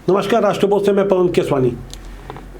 नमस्कार, राष्ट्रपोस्ट से मैं पवन केसवानी।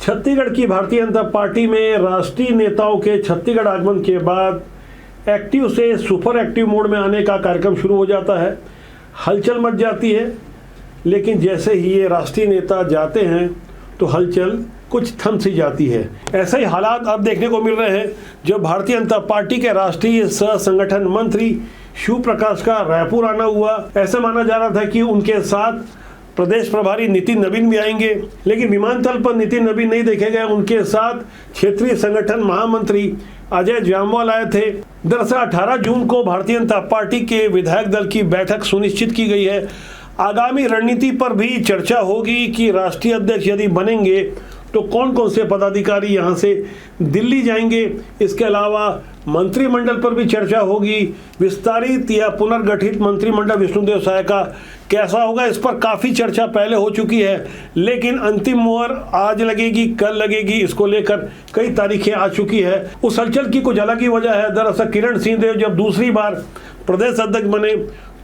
छत्तीसगढ़ की भारतीय जनता पार्टी में राष्ट्रीय नेताओं के छत्तीसगढ़ आगमन के बाद एक्टिव से सुपर एक्टिव मोड में आने का कार्यक्रम शुरू हो जाता है। हलचल मच जाती है, लेकिन जैसे ही ये राष्ट्रीय नेता जाते हैं तो हलचल कुछ थम सी जाती है। ऐसे ही हालात अब देखने को मिल रहे हैं जब भारतीय जनता पार्टी के राष्ट्रीय सह संगठन मंत्री शिव प्रकाश का रायपुर आना हुआ। ऐसा माना जा रहा था कि उनके साथ प्रदेश प्रभारी नितिन नवीन भी आएंगे, लेकिन विमानतल पर नितिन नवीन नहीं देखे गए। उनके साथ क्षेत्रीय संगठन महामंत्री अजय जामवाल आए थे। दरअसल 18 जून को भारतीय जनता पार्टी के विधायक दल की बैठक सुनिश्चित की गई है। आगामी रणनीति पर भी चर्चा होगी कि राष्ट्रीय अध्यक्ष यदि बनेंगे तो कौन कौन से पदाधिकारी यहां से दिल्ली जाएंगे। इसके अलावा मंत्रिमंडल पर भी चर्चा होगी। विस्तारित या पुनर्गठित मंत्रिमंडल विष्णुदेव साय का कैसा होगा, इस पर काफ़ी चर्चा पहले हो चुकी है, लेकिन अंतिम मोहर आज लगेगी, कल लगेगी, इसको लेकर कई तारीखें आ चुकी है। उस हलचल की कुछ अलग ही वजह है। दरअसल किरण सिंहदेव जब दूसरी बार प्रदेश अध्यक्ष बने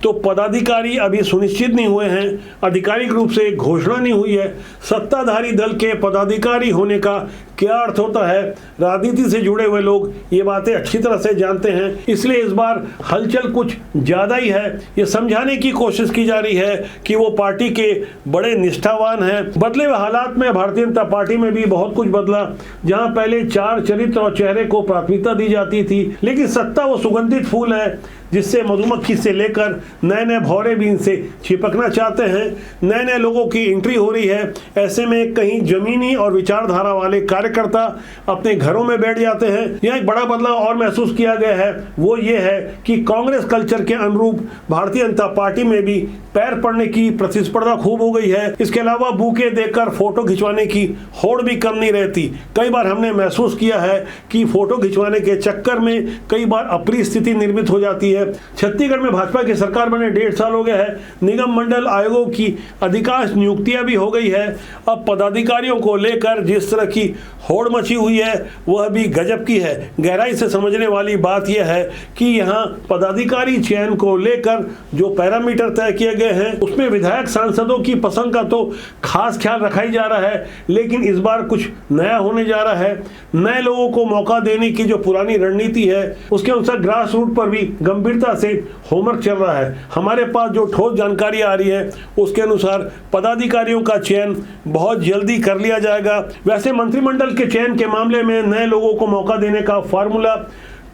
तो पदाधिकारी अभी सुनिश्चित नहीं हुए हैं, आधिकारिक रूप से घोषणा नहीं हुई है। सत्ताधारी दल के पदाधिकारी होने का क्या अर्थ होता है, राजनीति से जुड़े हुए लोग ये बातें अच्छी तरह से जानते हैं। इसलिए इस बार हलचल कुछ ज़्यादा ही है। ये समझाने की कोशिश की जा रही है कि वो पार्टी के बड़े निष्ठावान हैं। बदले हुए हालात में भारतीय जनता पार्टी में भी बहुत कुछ बदला। जहाँ पहले 4 चरित्र और चेहरे को प्राथमिकता दी जाती थी, लेकिन सत्ता वो सुगंधित फूल है जिससे मधुमक्खी से लेकर नए नए भौरे भी इनसे चिपकना चाहते हैं। नए नए लोगों की एंट्री हो रही है। ऐसे में कहीं जमीनी और विचारधारा वाले कार्यकर्ता अपने घरों में बैठ जाते हैं। यहाँ एक बड़ा बदलाव और महसूस किया गया है, वो ये है कि कांग्रेस कल्चर के अनुरूप भारतीय जनता पार्टी में भी पैर पड़ने की प्रतिस्पर्धा खूब हो गई है। इसके अलावा बुके देकर फोटो खिंचवाने की होड़ भी कम नहीं रहती। कई बार हमने महसूस किया है कि फोटो खिंचवाने के चक्कर में कई बार अप्रिय स्थिति निर्मित हो जाती है। छत्तीसगढ़ में भाजपा की सरकार बने 1.5 साल हो गया है। निगम मंडल आयोगों की अधिकांश नियुक्तियां भी हो गई है। अब पदाधिकारियों को लेकर जिस तरह की होड़ मची हुई है वह भी गजब की है। गहराई से समझने वाली बात यह है कि यहाँ पदाधिकारी चयन को लेकर जो पैरामीटर तय किए गए हैं उसमें विधायक सांसदों की पसंद का तो खास ख्याल रखा ही जा रहा है, लेकिन इस बार कुछ नया होने जा रहा है। नए लोगों को मौका देने की जो पुरानी रणनीति है उसके अनुसार ग्रास रूट पर भी गंभीरता से होमवर्क चल रहा है। हमारे पास जो ठोस जानकारी आ रही है उसके अनुसार पदाधिकारियों का चयन बहुत जल्दी कर लिया जाएगा। वैसे मंत्रिमंडल के चयन के मामले में नए लोगों को मौका देने का फार्मूला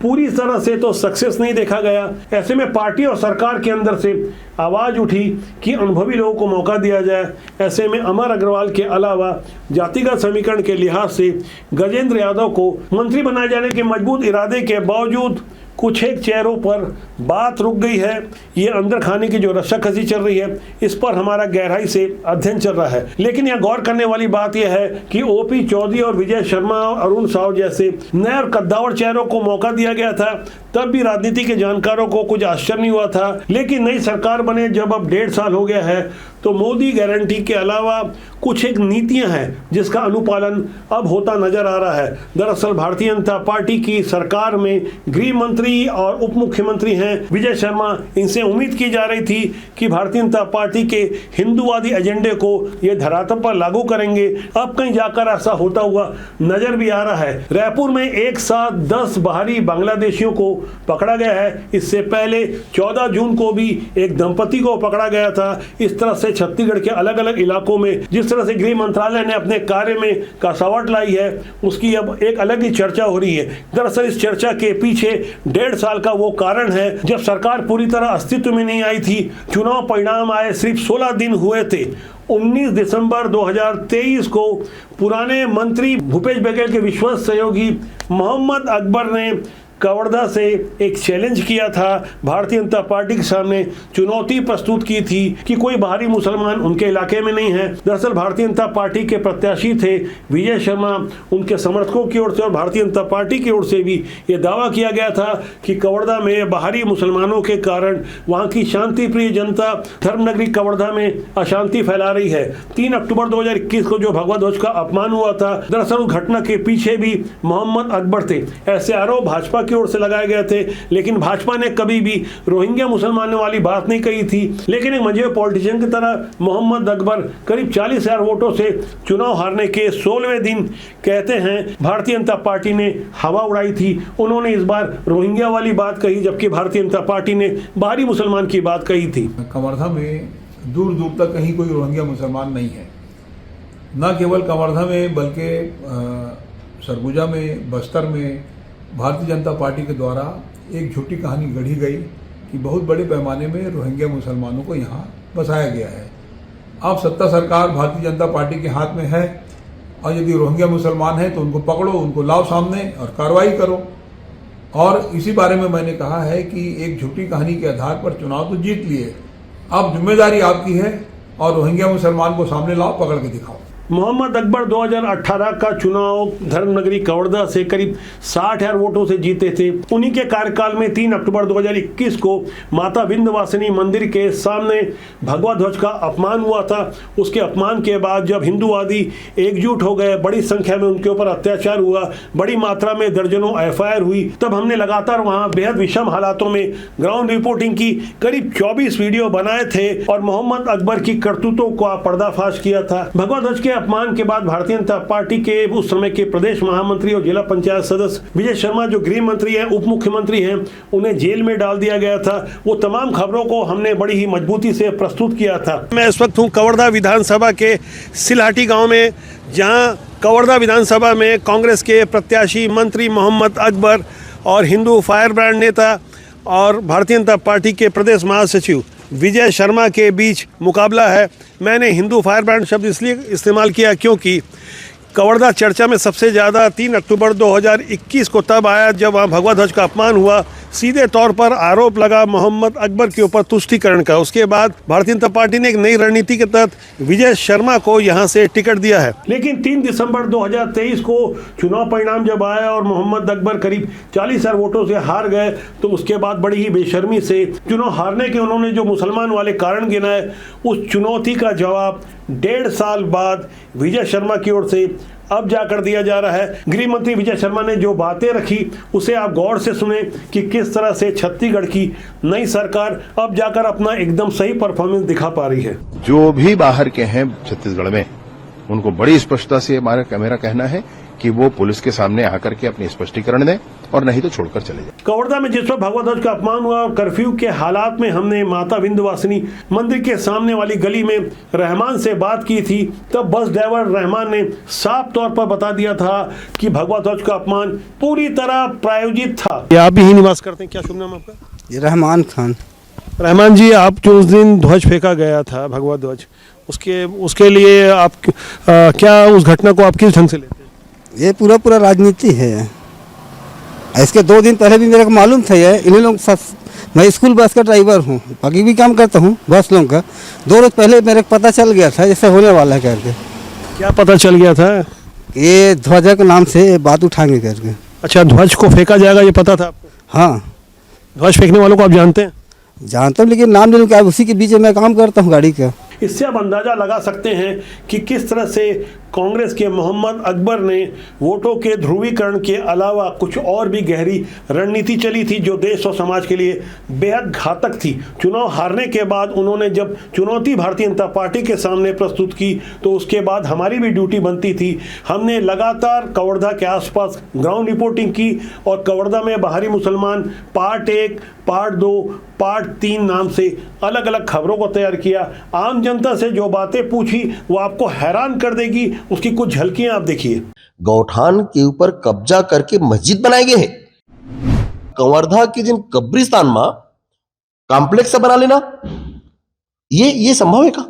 पूरी तरह से तो सक्सेस नहीं देखा गया। ऐसे में पार्टी और सरकार के अंदर से आवाज उठी कि अनुभवी लोगों को मौका दिया जाए। ऐसे में अमर अग्रवाल के अलावा जातिगत समीकरण के लिहाज से गजेंद्र यादव को मंत्री बनाए जाने के मजबूत इरादे के बावजूद कुछ एक चेहरों पर बात रुक गई है। ये अंदर खाने की जो रस्साकसी चल रही है इस पर हमारा गहराई से अध्ययन चल रहा है। लेकिन यहाँ गौर करने वाली बात यह है कि ओपी चौधरी और विजय शर्मा और अरुण साव जैसे नए और कद्दावर चेहरों को मौका दिया गया था, तब भी राजनीति के जानकारों को कुछ आश्चर्य नहीं हुआ था। लेकिन नई सरकार बने जब अब 1.5 साल हो गया है तो मोदी गारंटी के अलावा कुछ एक नीतियां हैं जिसका अनुपालन अब होता नजर आ रहा है। दरअसल भारतीय जनता पार्टी की सरकार में गृह मंत्री और उप मुख्यमंत्री हैं विजय शर्मा। इनसे उम्मीद की जा रही थी कि भारतीय जनता पार्टी के हिंदूवादी एजेंडे को ये धरातल पर लागू करेंगे। अब कहीं जाकर ऐसा होता हुआ नजर भी आ रहा है। रायपुर में एक साथ 10 बाहरी बांग्लादेशियों को पकड़ा गया है। इससे पहले 14 जून को भी एक दंपति को पकड़ा गया था। इस तरह से छत्तीसगढ़ के अलग अलग इलाकों में जिस तरह से गृह मंत्रालय ने अपने कार्य में कसौट लाई है उसकी अब एक अलग ही चर्चा हो रही है। दरअसल इस चर्चा के पीछे 1.5 साल का वो कारण है जब सरकार पूरी तरह अस्तित्व में नहीं आई थी। चुनाव परिणाम आए सिर्फ 16 दिन हुए थे। 19 दिसंबर 2023 को पुराने मंत्री भूपेश बघेल के विश्वस्त सहयोगी मोहम्मद अकबर ने कवर्धा से एक चैलेंज किया था। भारतीय जनता पार्टी के सामने चुनौती प्रस्तुत की थी कि कोई बाहरी मुसलमान उनके इलाके में नहीं है। दरअसल भारतीय जनता पार्टी के प्रत्याशी थे विजय शर्मा। उनके समर्थकों की ओर से और भारतीय जनता पार्टी की ओर से भी ये दावा किया गया था कि कवर्धा में बाहरी मुसलमानों के कारण वहाँ की शांति प्रिय जनता धर्मनगरी कवर्धा में अशांति फैला रही है। 3 अक्टूबर 2021 को जो भगवा ध्वज का अपमान हुआ था, दरअसल उस घटना के पीछे भी मोहम्मद अकबर थे। ऐसे आरोप भाजपा की ओर से लगाए गए थे, लेकिन भाजपा ने कभी भी रोहिंग्या मुसलमानों वाली बात नहीं कही थी। लेकिन एक मंझे पॉलिटिशियन की तरह मोहम्मद अकबर करीब 40,000 वोटों से चुनाव हारने के 16वें दिन कहते हैं भारतीय जनता पार्टी ने हवा उड़ाई थी। उन्होंने इस बार रोहिंग्या वाली बात कही, जबकि भारतीय जनता पार्टी ने बाहरी मुसलमान की बात कही थी। कवर्धा में दूर दूर तक कहीं कोई रोहिंग्या मुसलमान नहीं है। न केवल कवर्धा में बल्कि सरगुजा में, बस्तर में भारतीय जनता पार्टी के द्वारा एक झूठी कहानी गढ़ी गई कि बहुत बड़े पैमाने में रोहिंग्या मुसलमानों को यहाँ बसाया गया है। अब सत्ता सरकार भारतीय जनता पार्टी के हाथ में है और यदि रोहिंग्या मुसलमान हैं तो उनको पकड़ो, उनको लाओ सामने और कार्रवाई करो। और इसी बारे में मैंने कहा है कि एक झूठी कहानी के आधार पर चुनाव तो जीत लिए, अब जिम्मेदारी आपकी है और रोहिंग्या मुसलमान को सामने लाओ, पकड़ के दिखाओ। मोहम्मद अकबर 2018 का चुनाव धर्मनगरी कवर्धा से करीब 60,000 वोटों से जीते थे। उन्हीं के कार्यकाल में 3 अक्टूबर 2021 को माता विंध्यवासिनी मंदिर के सामने भगवा ध्वज का अपमान हुआ था। उसके अपमान के बाद जब हिंदूवादी एकजुट हो गए, बड़ी संख्या में उनके ऊपर अत्याचार हुआ, बड़ी मात्रा में दर्जनों FIR हुई, तब हमने लगातार वहां बेहद विषम हालातों में ग्राउंड रिपोर्टिंग की। करीब 24 वीडियो बनाए थे और मोहम्मद अकबर की करतूतों का पर्दाफाश किया था। भगवा ध्वज के अपमान के बाद भारतीय जनता पार्टी के उस समय के प्रदेश महामंत्री और जिला पंचायत सदस्य विजय शर्मा, जो गृह मंत्री हैं, उप मुख्यमंत्री हैं, उन्हें जेल में डाल दिया गया था। वो तमाम खबरों को हमने बड़ी ही मजबूती से प्रस्तुत किया था। मैं इस वक्त हूँ कवर्धा विधानसभा के सिलहाटी गांव में, जहां कवर्धा विधानसभा में कांग्रेस के प्रत्याशी मंत्री मोहम्मद अकबर और हिंदू फायर ब्रांड नेता और भारतीय जनता पार्टी के प्रदेश महासचिव विजय शर्मा के बीच मुकाबला है। मैंने हिंदू फायर ब्रांड शब्द इसलिए इस्तेमाल किया क्योंकि कवर्धा चर्चा में सबसे ज़्यादा 3 अक्टूबर 2021 को तब आया जब वहाँ भगवा ध्वज का अपमान हुआ। सीधे तौर पर आरोप लगा मोहम्मद अकबर के ऊपर तुष्टीकरण का। उसके बाद भारतीय जनता पार्टी ने एक नई रणनीति के तहत विजय शर्मा को यहाँ से टिकट दिया है। लेकिन 3 दिसंबर 2023 को चुनाव परिणाम जब आया और मोहम्मद अकबर करीब 40,000 वोटों से हार गए, तो उसके बाद बड़ी ही बेशर्मी से चुनाव हारने के उन्होंने जो मुसलमान वाले कारण गिनाए, उस चुनौती का जवाब 1.5 साल बाद विजय शर्मा की ओर से अब जाकर दिया जा रहा है। गृह मंत्री विजय शर्मा ने जो बातें रखी उसे आप गौर से सुने कि किस तरह से छत्तीसगढ़ की नई सरकार अब जाकर अपना एकदम सही परफॉर्मेंस दिखा पा रही है। जो भी बाहर के हैं छत्तीसगढ़ में, उनको बड़ी स्पष्टता से मेरा कहना है कि वो पुलिस के सामने आकर के अपने स्पष्टीकरण दें और नहीं तो छोड़कर चले जाए। कवर्धा में जिस वक्त भगवा ध्वज का अपमान हुआ और कर्फ्यू के हालात में हमने माता विंध्यवासिनी मंदिर के सामने वाली गली में रहमान से बात की थी, तब बस ड्राइवर रहमान ने साफ तौर पर बता दिया था कि भगवा ध्वज का अपमान पूरी तरह प्रायोजित था। आप भी ही निवास करते हैं, क्या शुभ नाम आपका? रहमान खान। रहमान जी, आप जो उस दिन ध्वज फेंका गया था, भगवा ध्वज, उसके लिए आप क्या उस घटना को आप किस ढंग से लेते हैं? ये पूरा राजनीति है। इसके 2 दिन पहले भी मेरे को मालूम था ये इन्हीं लोग मैं स्कूल बस का ड्राइवर हूँ, बाकी भी काम करता हूँ बस लोगों का। 2 रोज पहले मेरे को पता चल गया था जैसे होने वाला है करके। क्या पता चल गया था? ये ध्वज के नाम से बात उठाएंगे करके। अच्छा, ध्वज को फेंका जाएगा ये पता था आपको? हाँ। ध्वज फेंकने वालों को आप जानते हैं? जानता हूँ, लेकिन नाम नहीं क्या, उसी के बीच में मैं काम करता हूँ गाड़ी का। इससे आप अंदाजा लगा सकते हैं कि किस तरह से कांग्रेस के मोहम्मद अकबर ने वोटों के ध्रुवीकरण के अलावा कुछ और भी गहरी रणनीति चली थी जो देश और समाज के लिए बेहद घातक थी। चुनाव हारने के बाद उन्होंने जब चुनौती भारतीय जनता पार्टी के सामने प्रस्तुत की, तो उसके बाद हमारी भी ड्यूटी बनती थी। हमने लगातार कवर्धा के आसपास ग्राउंड रिपोर्टिंग की और कवर्धा में बाहरी मुसलमान पार्ट 1, पार्ट 2, पार्ट 3 नाम से अलग अलग खबरों को तैयार किया। आम जनता से जो बातें पूछी वो आपको हैरान कर देगी। उसकी कुछ झलकियां आप देखिए। गौठान के ऊपर कब्जा करके मस्जिद बनाए गए हैं। कवर्धा के जिन कब्रिस्तान में कॉम्प्लेक्स बना लेना, ये संभव है का?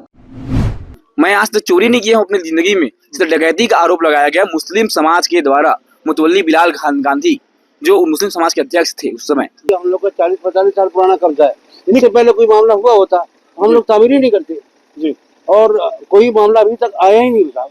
मैं आज तक चोरी नहीं किया हूं अपनी जिंदगी में। जिस डकैती का आरोप लगाया गया मुस्लिम समाज के द्वारा, मुतवल्ली बिलाल गांधी जो मुस्लिम समाज के अध्यक्ष थे उस समय। हम लोग का 40-45 साल पुराना कब्जा है। इनसे पहले कोई मामला हुआ होता हम लोग तामीर ही नहीं करते जी, और कोई मामला अभी तक आया ही नहीं साहब।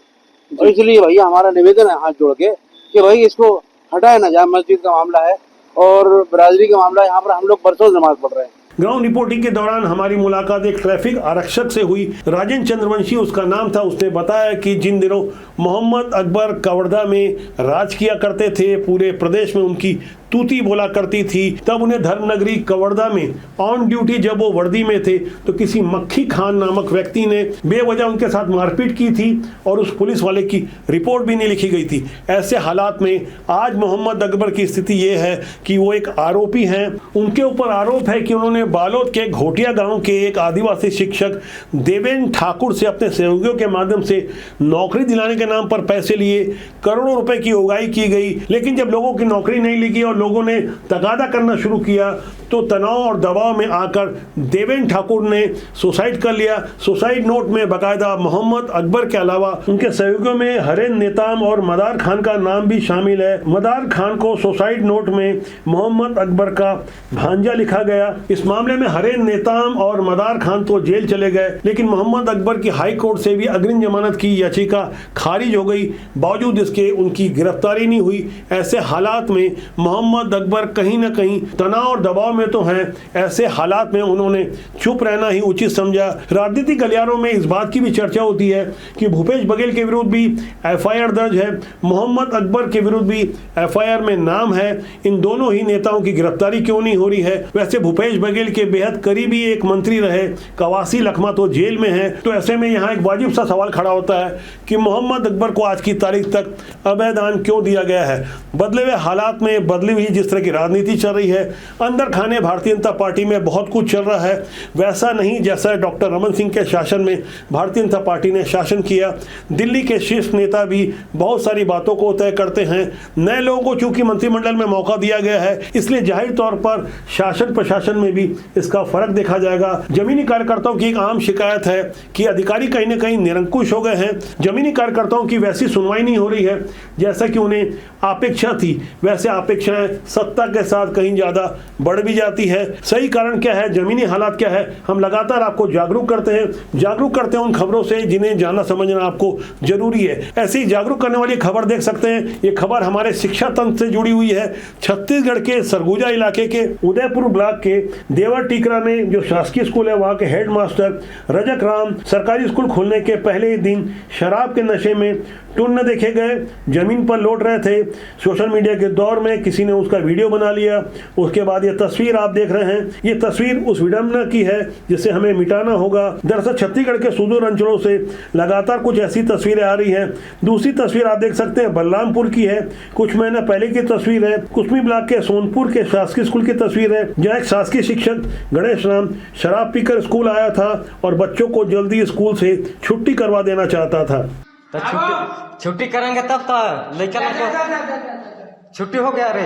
और इसलिए भैया हमारा निवेदन है हाथ जोड़ के कि भाई इसको हटाया ना जाए। मस्जिद का मामला है और बरादरी का मामला है, यहाँ पर हम लोग बरसों नमाज पढ़ रहे हैं। ग्राउंड रिपोर्टिंग के दौरान हमारी मुलाकात एक ट्रैफिक आरक्षक से हुई। राजेंद्र चंद्रवंशी उसका नाम था। उसने बताया कि जिन दिनों मोहम्मद अकबर कवर्धा में राज किया करते थे, पूरे प्रदेश में उनकी तूती बोला करती थी। तब उन्हें धर्मनगरी कवर्धा में ऑन ड्यूटी जब वो वर्दी में थे तो किसी मक्खी खान नामक व्यक्ति ने बेवजह उनके साथ मारपीट की थी और उस पुलिस वाले की रिपोर्ट भी नहीं लिखी गई थी। ऐसे हालात में आज मोहम्मद अकबर की स्थिति ये है कि वो एक आरोपी हैं। उनके ऊपर आरोप है कि उन्होंने बालोद के घोटिया गांव के एक आदिवासी शिक्षक देवेंद्र ठाकुर से अपने सहयोगियों के माध्यम से नौकरी दिलाने के नाम पर पैसे लिए, करोड़ों रुपए की उगाही की गई। लेकिन जब लोगों की नौकरी नहीं लगी और लोगों ने तगादा करना शुरू किया तो तनाव और दबाव में आकर देवेंद्र ठाकुर ने सुसाइड कर लिया। सुसाइड नोट में बाकायदा मोहम्मद अकबर के अलावा उनके सहयोगियों में हरेन नेताम और मदार खान का नाम भी शामिल है। मदार खान को सुसाइड नोट में मोहम्मद अकबर का भांजा लिखा गया। इस मामले में हरेन नेताम और मदार खान तो जेल चले गए, लेकिन मोहम्मद अकबर की हाई कोर्ट से भी अग्रिम जमानत की याचिका खारिज हो गई। बावजूद इसके उनकी गिरफ्तारी नहीं हुई। ऐसे हालात में मोहम्मद अकबर कहीं ना कहीं तनाव और दबाव में तो हैं। ऐसे हालात में उन्होंने चुप रहना ही उचित समझा। राजनीतिक गलियारों में इस बात की भी चर्चा होती है कि भूपेश बघेल के विरुद्ध भी एफआईआर दर्ज है, मोहम्मद अकबर के विरुद्ध भी एफआईआर में नाम है। इन दोनों ही नेताओं की गिरफ्तारी क्यों नहीं हो रही है? वैसे भूपेश बघेल के बेहद करीबी एक मंत्री रहे कवासी लखमा तो जेल में है। तो ऐसे में यहाँ एक वाजिब सा सवाल खड़ा होता है कि मोहम्मद अकबर को आज की तारीख तक अभयदान क्यों दिया गया है? बदले हुए हालात में बदली हुई जिस तरह की राजनीति चल रही है, अंदर खाने भारतीय जनता पार्टी में बहुत कुछ चल रहा है। वैसा नहीं जैसा डॉक्टर रमन सिंह के शासन में भारतीय जनता पार्टी ने शासन किया। दिल्ली के शीर्ष नेता भी बहुत सारी बातों को तय करते हैं। नए लोगों को चूंकि मंत्रिमंडल में मौका दिया गया है, इसलिए जाहिर तौर पर शासन प्रशासन में भी इसका फर्क देखा जाएगा। जमीनी कार्यकर्ताओं की एक आम शिकायत है कि अधिकारी कहीं ना कहीं निरंकुश हो गए हैं। जमीनी कार्यकर्ताओं की वैसी सुनवाई नहीं हो रही है जैसा कि उन्हें अपेक्षा थी। वैसे अपेक्षाएं सत्ता के साथ कहीं ज्यादा बढ़ भी जाती है। सही कारण क्या है, जमीनी हालात क्या है, हम लगातार आपको जागरूक करते हैं उन खबरों से जिन्हें जानना समझना आपको जरूरी है। ऐसी जागरूक करने वाली खबर देख सकते हैं। ये खबर हमारे शिक्षा तंत्र से जुड़ी हुई है। छत्तीसगढ़ के सरगुजा इलाके के उदयपुर ब्लॉक के देवर टीकरा में जो शासकीय स्कूल है, वहां के हेडमास्टर रजक राम सरकारी स्कूल खोलने के पहले ही दिन शराब के नशे में टुन्न देखे गए, जमीन पर लौट रहे थे। सोशल मीडिया के दौर में किसी ने उसका वीडियो बना लिया। उसके बाद ये तस्वीर आप देख रहे हैं, ये तस्वीर उस विडंबना की है जिसे हमें मिटाना होगा। दरअसल छत्तीसगढ़ के सुदूर अंचलों से लगातार कुछ ऐसी तस्वीरें आ रही हैं। दूसरी तस्वीर आप देख सकते हैं बलरामपुर की है, कुछ महीने पहले की तस्वीर है। कुसमी ब्लॉक के सोनपुर के शासकीय स्कूल की तस्वीर है, जहाँ एक शासकीय शिक्षक गणेश राम शराब पीकर स्कूल आया था और बच्चों को जल्दी स्कूल से छुट्टी करवा देना चाहता था। तो छुट्टी करेंगे तब तो लड़का लोग को छुट्टी हो गया। अरे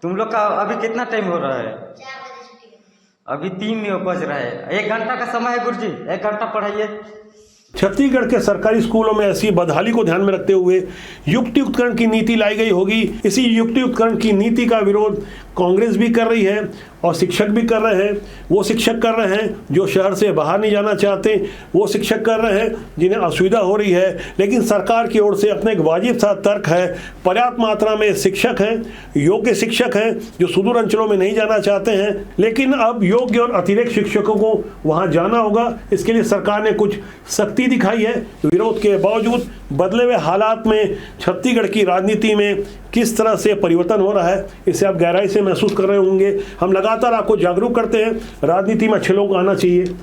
तुम लोग का अभी कितना टाइम हो रहा है? अभी 3 बज रहा है। 1 घंटा का समय है गुरुजी, 1 घंटा पढ़ाइए। छत्तीसगढ़ के सरकारी स्कूलों में ऐसी बदहाली को ध्यान में रखते हुए युक्तियुक्तकरण की नीति लाई गई होगी। इसी युक्तियुक्तकरण की नीति का विरोध कांग्रेस भी कर रही है और शिक्षक भी कर रहे हैं। वो शिक्षक कर रहे हैं जो शहर से बाहर नहीं जाना चाहते, वो शिक्षक कर रहे हैं जिन्हें असुविधा हो रही है। लेकिन सरकार की ओर से अपने एक वाजिब सा तर्क है, पर्याप्त मात्रा में शिक्षक हैं, योग्य शिक्षक हैं जो सुदूर अंचलों में नहीं जाना चाहते हैं। लेकिन अब योग्य और अतिरिक्त शिक्षकों को वहाँ जाना होगा। इसके लिए सरकार ने कुछ सख्ती दिखाई है। विरोध के बावजूद बदले हुए हालात में छत्तीसगढ़ की राजनीति में किस तरह से परिवर्तन हो रहा है, इसे आप गहराई से महसूस कर रहे होंगे। हम लगातार आपको जागरूक करते हैं। राजनीति में अच्छे लोग आना चाहिए।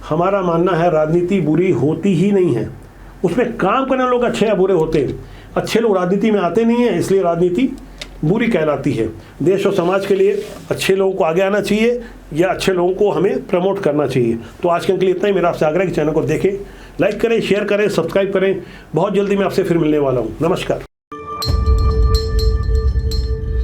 हमारा मानना है राजनीति बुरी होती ही नहीं है, उसमें काम करने लोग अच्छे या बुरे होते हैं। अच्छे लोग राजनीति में आते नहीं हैं, इसलिए राजनीति बुरी कहलाती है। देश और समाज के लिए अच्छे लोगों को आगे आना चाहिए या अच्छे लोगों को हमें प्रमोट करना चाहिए। तो आज के लिए इतना ही। मेरा आपसे आग्रह है कि चैनल को देखें, लाइक करें, शेयर करें, सब्सक्राइब करें। बहुत जल्दी मैं आपसे फिर मिलने वाला हूँ। नमस्कार।